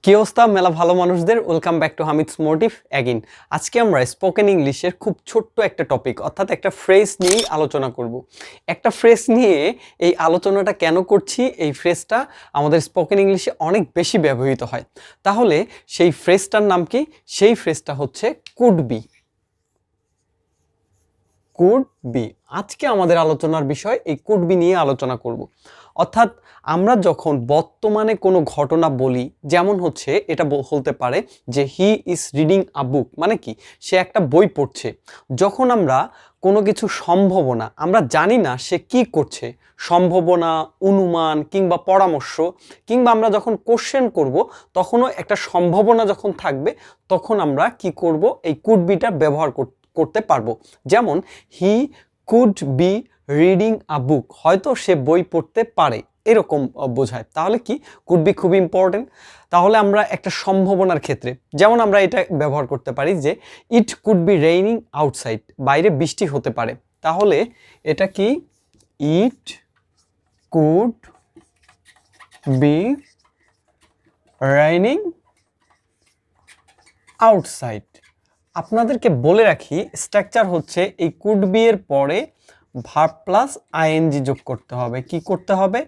কি অবস্থা মেলা ভালো মানুষদের, welcome back to Hamid's motive again. আজকে আমরা স্পোকেন ইংলিশের খুব ছোট্ট একটা টপিক অর্থাৎ একটা ফ্রেজ নিয়ে আলোচনা করব। একটা ফ্রেজ নিয়ে এই আলোচনাটা কেন করছি, এই ফ্রেজটা আমাদের স্পোকেন ইংলিশে অনেক বেশি ব্যবহৃত হয়। তাহলে সেই ফ্রেজটার নাম কি? সেই ফ্রেজটা হচ্ছে কুড বি। কুড বি আজকে আমাদের আলোচনার বিষয় এই কুড বি নিয়ে আলোচনা করব। অর্থাৎ আমরা যখন বর্তমানে কোনো ঘটনা বলি, যেমন হচ্ছে এটা বলতে পারে যে হি ইজ রিডিং আ বুক, মানে কি সে একটা বই পড়ছে। যখন আমরা কোনো কিছু সম্ভাবনা, আমরা জানি না সে কি করছে, সম্ভাবনা, অনুমান কিংবা পরামর্শ, কিংবা আমরা যখন কোশ্চেন করব তখনও একটা সম্ভাবনা যখন থাকবে, তখন আমরা কি করব, এই কুড বিটা ব্যবহার করতে পারবো। যেমন he could be reading a book, হয়তো সে বই পড়তে পারে, এরকম বোঝায়। তাহলে কি কুড বি খুব ইম্পর্টেন্ট। তাহলে আমরা একটা সম্ভাবনার ক্ষেত্রে যেমন আমরা এটা ব্যবহার করতে পারি যে ইট কুড বি রেইনিং আউটসাইড, বাইরে বৃষ্টি হতে পারে। তাহলে এটা কি? It could B raining outside. আপনাদেরকে বলে রাখি, স্ট্রাকচার হচ্ছে এই কুড বি এর পরে ভার্ব প্লাস আইএনজি যোগ করতে হবে। কি করতে হবে?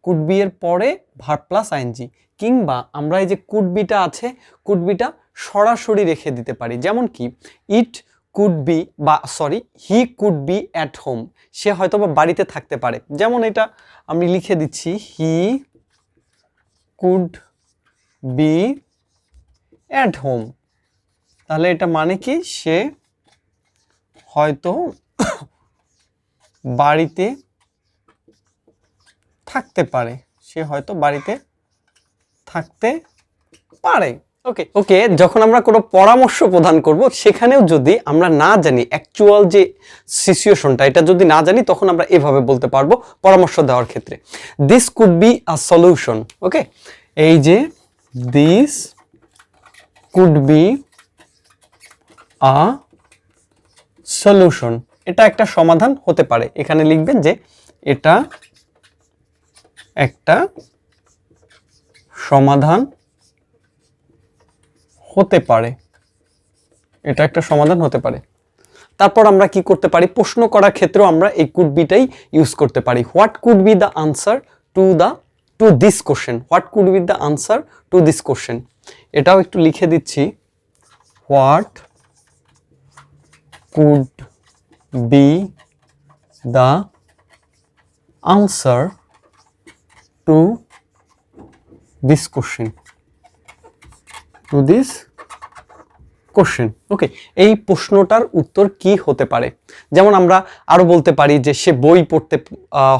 কুড বি এর পরে ভার্ব প্লাস আইএনজি, কিংবা আমরা এই যে কুড বিটা আছে, কুড বিটা সরাসরি রেখে দিতে পারি। যেমন কি ইট কুড বি, বা sorry he could be at home, সে হয়তো বা বাড়িতে থাকতে পারে। যেমন এটা আমি লিখে দিচ্ছি, হি কুড বি অ্যাট হোম। তাহলে এটা মানে কি? সে হয়তো বাড়িতে থাকতে পারে, সে হয়তো বাড়িতে থাকতে পারে। ওকে ওকে যখন আমরা কোনো পরামর্শ প্রদান করব, সেখানেও যদি আমরা না জানি অ্যাকচুয়াল যে সিচুয়েশনটা, এটা যদি না জানি, তখন আমরা এভাবে বলতে পারবো পরামর্শ দেওয়ার ক্ষেত্রে, this could be a solution. Okay, এই যে this could be a solution, এটা একটা সমাধান হতে পারে। এখানে লিখবেন যে এটা একটা সমাধান হতে পারে, এটা একটা সমাধান হতে পারে। তারপর আমরা কি করতে পারি? প্রশ্ন করার ক্ষেত্রেও আমরা এই কুড বিটাই ইউজ করতে পারি। What could be the answer to this question, what could be the answer to this question. এটাও একটু লিখে দিচ্ছি, what could be the answer to this question, to this question. Okay, এই প্রশ্নটার উত্তর কি হতে পারে? যেমন আমরা আরো বলতে পারি যে সে বই পড়তে,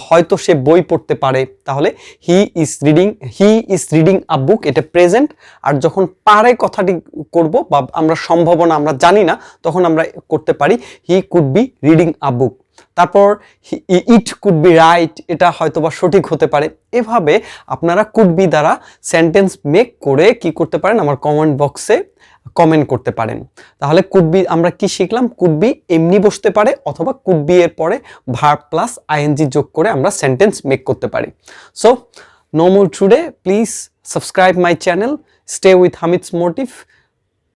হয়তো সে বই পড়তে পারে। তাহলে হি ইজ রিডিং আ বুক, এটা প্রেজেন্ট। আর যখন পারে কথাটি করব, বা আমরা সম্ভাবনা আমরা জানি না, তখন আমরা করতে পারি he could be reading a book. তারপর ইট কুড বি রাইট, এটা হয়তো বা সঠিক হতে পারে। এভাবে আপনারা কুড বি দ্বারা সেন্টেন্স মেক করে কি করতে পারেন, আমার কমেন্ট বক্সে কমেন্ট করতে পারেন। তাহলে কুড বি আমরা কি শিখলাম? কুড বি এমনি বসতে পারে, অথবা কুড বি এর পরে ভার্ব প্লাস আইএনজি যোগ করে আমরা সেন্টেন্স মেক করতে পারি। So no more today, please subscribe my channel, stay with Hamid's motive.